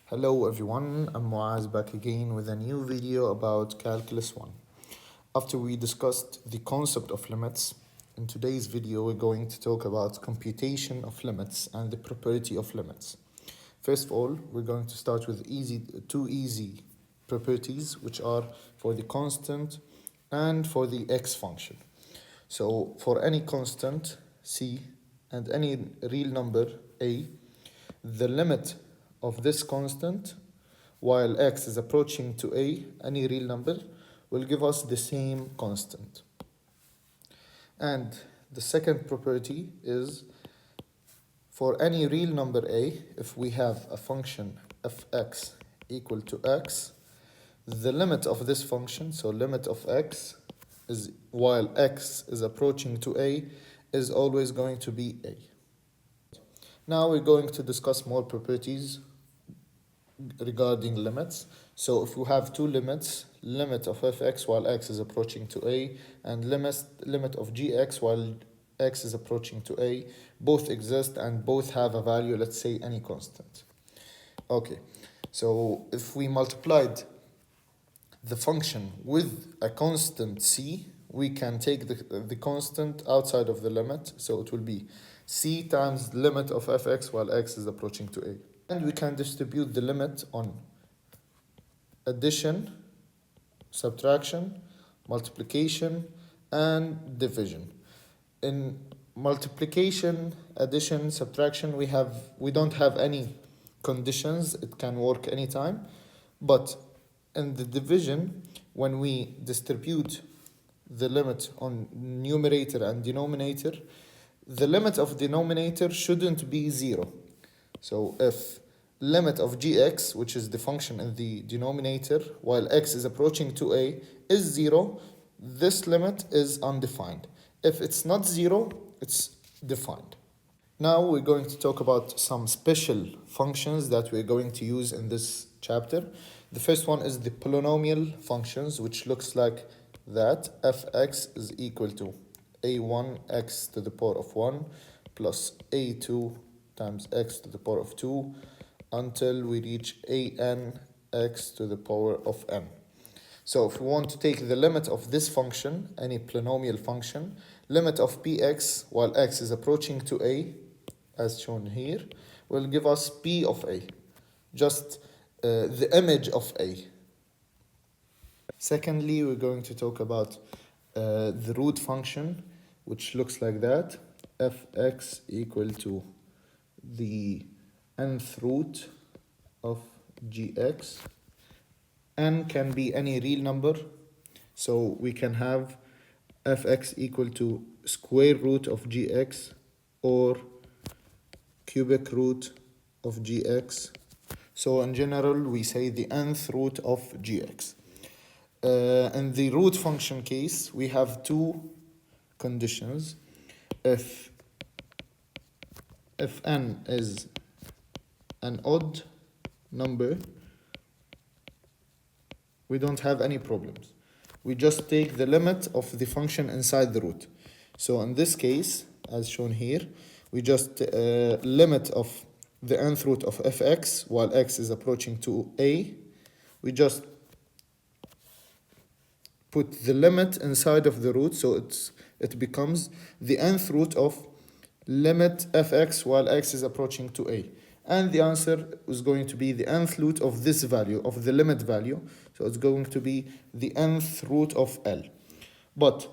Hello everyone, I'm Muaz back again with a new video about Calculus 1. After we discussed the concept of limits, in today's video we're going to talk about computation of limits and the property of limits. First of all, we're going to start with two easy properties, which are for the constant and for the x function. So for any constant c and any real number a, the limit of this constant while x is approaching to a, any real number, will give us the same constant. And the second property is for any real number a, if we have a function fx equal to x, the limit of this function, so limit of x, is while x is approaching to a, is always going to be a. Now we're going to discuss more properties regarding limits. So if we have two limits, limit of fx while x is approaching to a and limit of gx while x is approaching to a, both exist and both have a value, let's say any constant. Okay, so if we multiplied the function with a constant c, we can take the constant outside of the limit, so it will be c times limit of fx while x is approaching to a. And we can distribute the limit on addition, subtraction, multiplication, and division. In multiplication, addition, subtraction, we don't have any conditions. It can work anytime. But in the division, when we distribute the limit on numerator and denominator, the limit of denominator shouldn't be 0. So if limit of gx, which is the function in the denominator, while x is approaching to a, is 0, this limit is undefined. If it's not 0, it's defined. Now we're going to talk about some special functions that we're going to use in this chapter. The first one is the polynomial functions, which looks like that. Fx is equal to a1 x to the power of 1 plus a2 times x to the power of 2 until we reach an x to the power of n. So if we want to take the limit of this function, any polynomial function, limit of px while x is approaching to a, as shown here, will give us p of a, just the image of a. Secondly, we're going to talk about the root function, which looks like that. Fx equal to the nth root of gx. N can be any real number, so we can have fx equal to square root of gx or cubic root of gx. So in general, we say the nth root of gx. In the root function case, we have two conditions. If n is an odd number, we don't have any problems. We just take the limit of the function inside the root. So in this case, as shown here, we just limit of the nth root of fx while x is approaching to a. We just put the limit inside of the root, so it becomes the nth root of limit fx while x is approaching to a. And the answer is going to be the nth root of this value, of the limit value. So it's going to be the nth root of L. But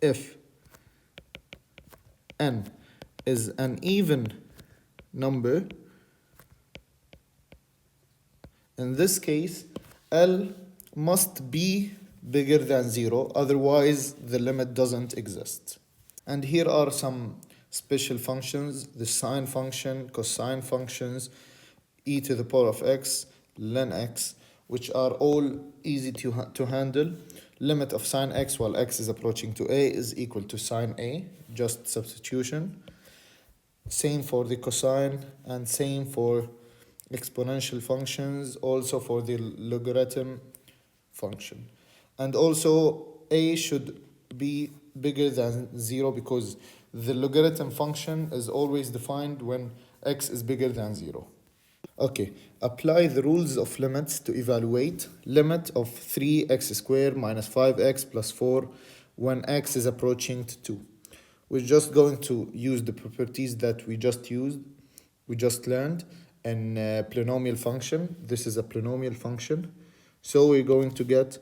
if n is an even number, in this case, L must be bigger than 0, otherwise the limit doesn't exist. And here are some special functions: the sine function, cosine functions, e to the power of x, ln x, which are all easy to handle. Limit of sine x while x is approaching to a is equal to sine a, just substitution. Same for the cosine and same for exponential functions, also for the logarithm function. And also a should be bigger than 0 because the logarithm function is always defined when x is bigger than 0. Okay, apply the rules of limits to evaluate limit of 3x squared minus 5x plus 4 when x is approaching to 2. We're just going to use the properties that we just learned in polynomial function. This is a polynomial function. So we're going to get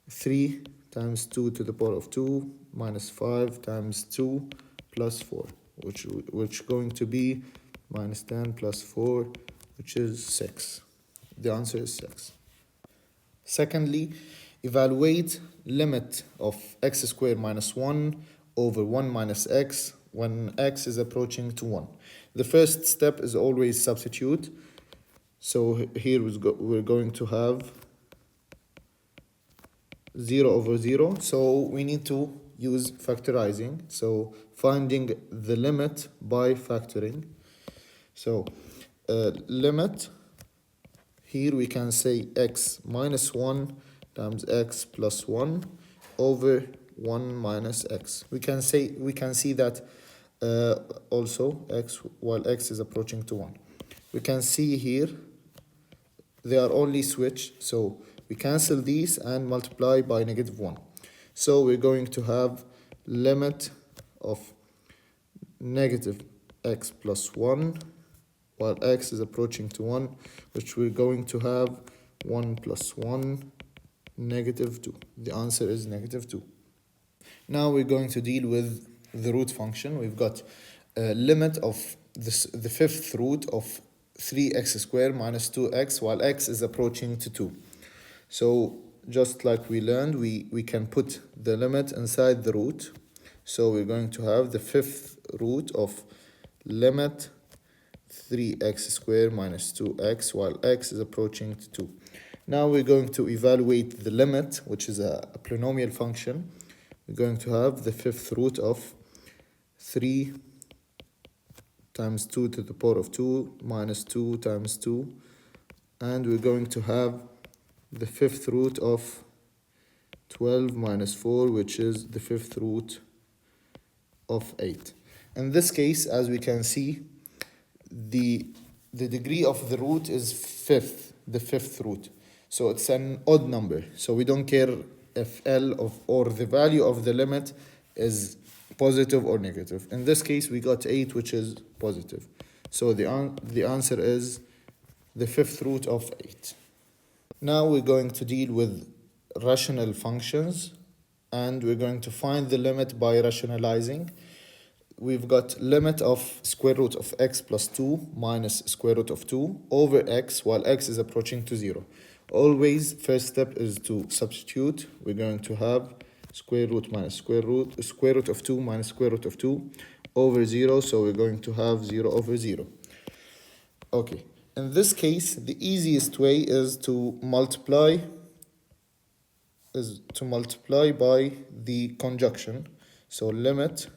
3 times 2 to the power of 2 minus 5 times 2 plus 4, which going to be minus 10 plus 4, which is 6. The answer is 6. Secondly, evaluate limit of x squared minus 1 over 1 minus x when x is approaching to 1. The first step is always substitute. So here we're going to have 0 over 0. So we need to use factorizing. So finding the limit by factoring. So limit, here we can say x minus 1 times x plus 1 over 1 minus x. We can see that also x, while x is approaching to 1. We can see here they are only switched, so we cancel these and multiply by negative 1. So we're going to have limit of negative x plus 1 while x is approaching to 1, which we're going to have 1 plus 1, negative 2. The answer is negative 2. Now we're going to deal with the root function. We've got a limit of the fifth root of 3x squared minus 2x while x is approaching to 2. So just like we learned, we can put the limit inside the root. So we're going to have the fifth root of limit 3x squared minus 2x while x is approaching to 2. Now we're going to evaluate the limit, which is a polynomial function. We're going to have the fifth root of 3 times 2 to the power of 2 minus 2 times 2. And we're going to have the fifth root of 12 minus 4, which is the fifth root of 8. In this case, as we can see, the degree of the root is the fifth root. So it's an odd number. So we don't care if or the value of the limit is positive or negative. In this case, we got 8, which is positive. So the answer is the fifth root of 8. Now we're going to deal with rational functions, and we're going to find the limit by rationalizing. We've got limit of square root of x plus 2 minus square root of 2 over x while x is approaching to 0. Always, first step is to substitute. We're going to have square root minus square root of 2 minus square root of 2 over 0. So we're going to have 0 over 0. Okay, in this case, the easiest way is to multiply by the conjunction. So limit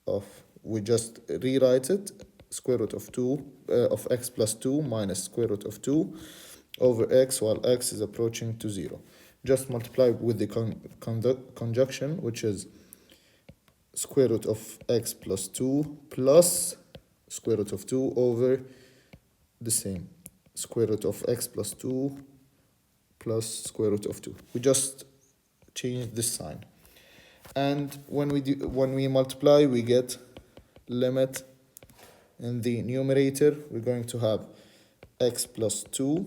of, we just rewrite it, square root of 2 of x plus 2 minus square root of 2 over x while x is approaching to 0. Just multiply with the conjunction, which is square root of x plus 2 plus square root of 2 over the same square root of x plus 2 plus square root of 2. We just change this sign. And when we multiply, we get limit in the numerator. We're going to have x plus 2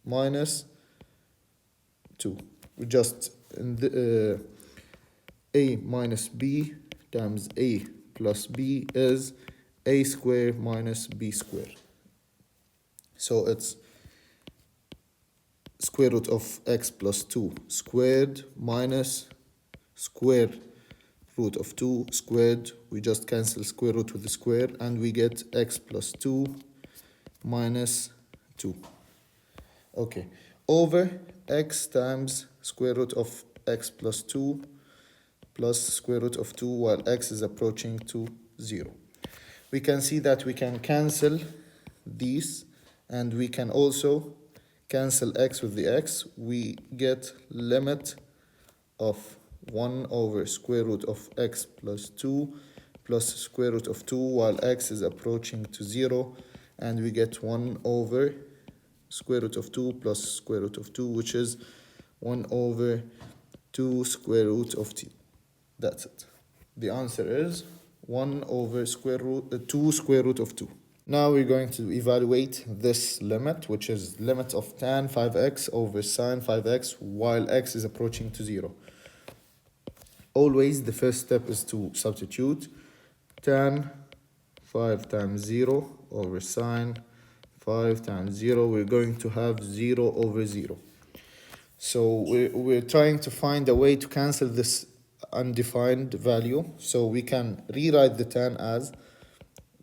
minus 2. We just in the a minus b times a plus b is a squared minus b squared. So it's square root of x plus 2 squared minus square root of 2 squared. We just cancel square root with the square and we get x plus 2 minus 2. Okay, over x times square root of x plus 2 plus square root of 2 while x is approaching to 0. We can see that we can cancel these and we can also cancel x with the x. We get limit of 1 over square root of x plus 2 plus square root of 2 while x is approaching to 0. and we get 1 over square root of 2 plus square root of 2, which is 1 over 2 square root of t. That's it. The answer is 1 over 2 square root of 2. Now we're going to evaluate this limit, which is limit of tan 5x over sine 5x while x is approaching to 0. Always the first step is to substitute tan 5 times 0 over sine 5 times 0. We're going to have 0 over 0. So we're trying to find a way to cancel this undefined value. So we can rewrite the tan as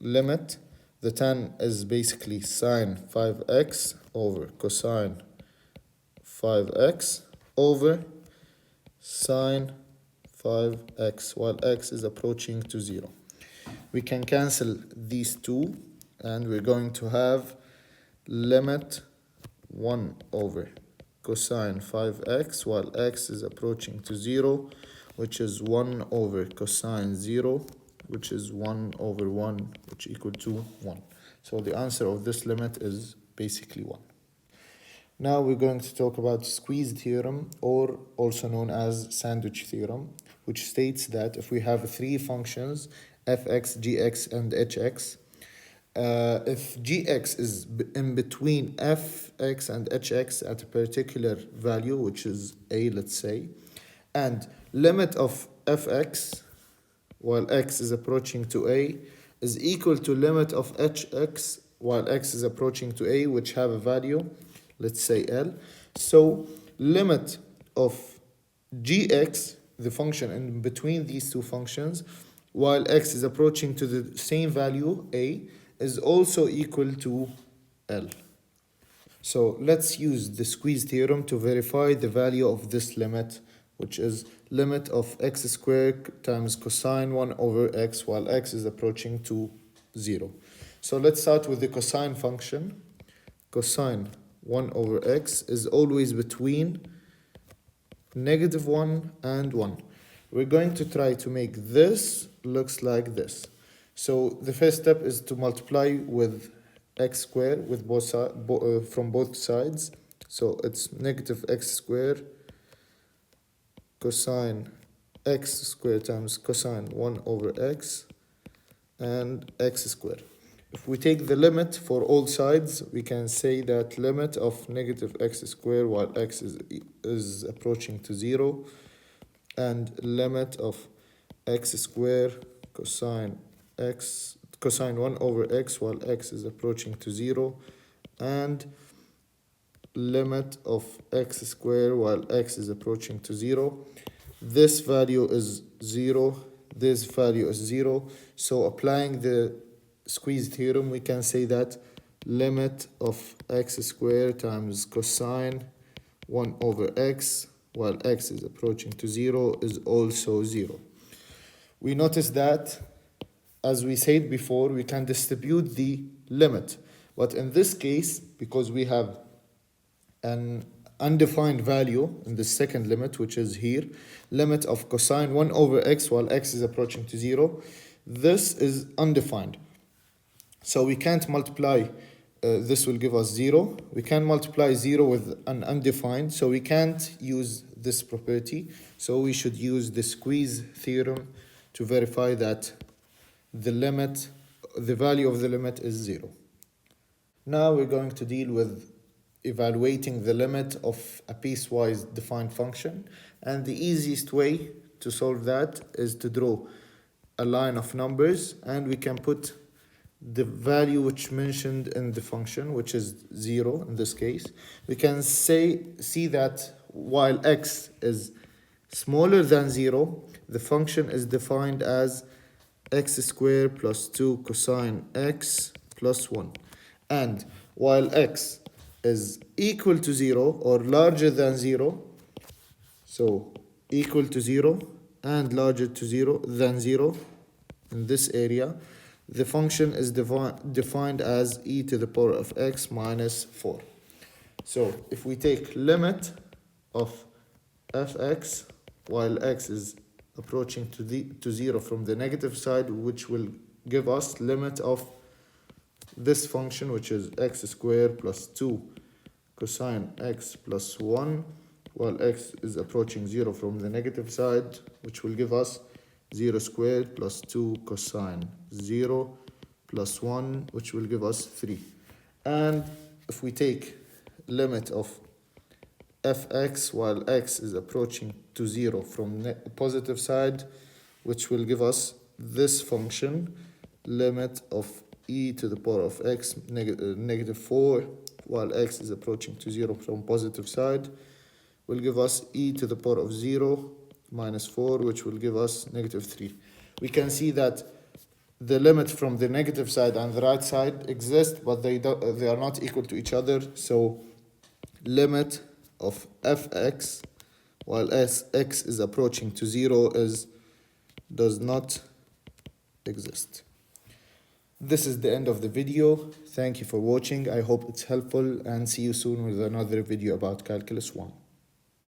limit. The tan is basically sine 5x over cosine 5x over sine 5x while x is approaching to 0. We can cancel these two and we're going to have limit 1 over cosine 5x while x is approaching to 0, which is 1 over cosine 0, which is 1 over 1, which equal to 1. So the answer of this limit is basically 1. Now we're going to talk about squeeze theorem, or also known as sandwich theorem, which states that if we have three functions, fx, gx, and hx, if gx is in between fx and hx at a particular value, which is a, let's say, and limit of fx while x is approaching to a is equal to limit of hx while x is approaching to a, which have a value, let's say L. So limit of gx, the function in between these two functions, while x is approaching to the same value, a, is also equal to L. So let's use the squeeze theorem to verify the value of this limit, which is limit of x squared times cosine 1 over x while x is approaching to 0. So let's start with the cosine function. Cosine 1 over x is always between -1 and 1. We're going to try to make this looks like this. So the first step is to multiply with x squared with from both sides. So it's negative x squared cosine x squared times cosine 1 over x and x squared. If we take the limit for all sides, we can say that limit of negative x squared while x is approaching to 0 and limit of x squared cosine 1 over x while x is approaching to 0 and limit of x squared while x is approaching to 0. This value is 0, this value is 0. So applying the squeeze theorem, we can say that limit of x squared times cosine 1 over x while x is approaching to 0 is also 0. We notice that, as we said before, we can distribute the limit. But in this case, because we have an undefined value in the second limit, which is here, limit of cosine 1 over x while x is approaching to 0, this is undefined. So we can't multiply, this will give us 0. We can multiply 0 with an undefined, so we can't use this property. So we should use the squeeze theorem to verify that the value of the limit is 0. Now we're going to deal with evaluating the limit of a piecewise defined function, and the easiest way to solve that is to draw a line of numbers, and we can put the value which mentioned in the function, which is 0 in this case. We can see that while x is smaller than 0, the function is defined as x squared plus 2 cosine x plus 1. And while x is equal to 0 or larger than 0, so equal to 0 and larger than 0 in this area, the function is defined as e to the power of x minus 4. So if we take limit of fx while x is approaching to 0 from the negative side, which will give us limit of this function, which is x squared plus 2 cosine x plus 1, while x is approaching 0 from the negative side, which will give us 0 squared plus 2 cosine 0 plus 1, which will give us 3. And if we take limit of fx while x is approaching to 0 from positive side, which will give us this function, limit of e to the power of x negative 4 while x is approaching to 0 from positive side, will give us e to the power of 0 minus 4, which will give us negative 3. We can see that the limit from the negative side and the right side exist, but they are not equal to each other. So limit of fx while x is approaching to 0 does not exist. This is the end of the video. Thank you for watching. I hope it's helpful, and see you soon with another video about Calculus 1.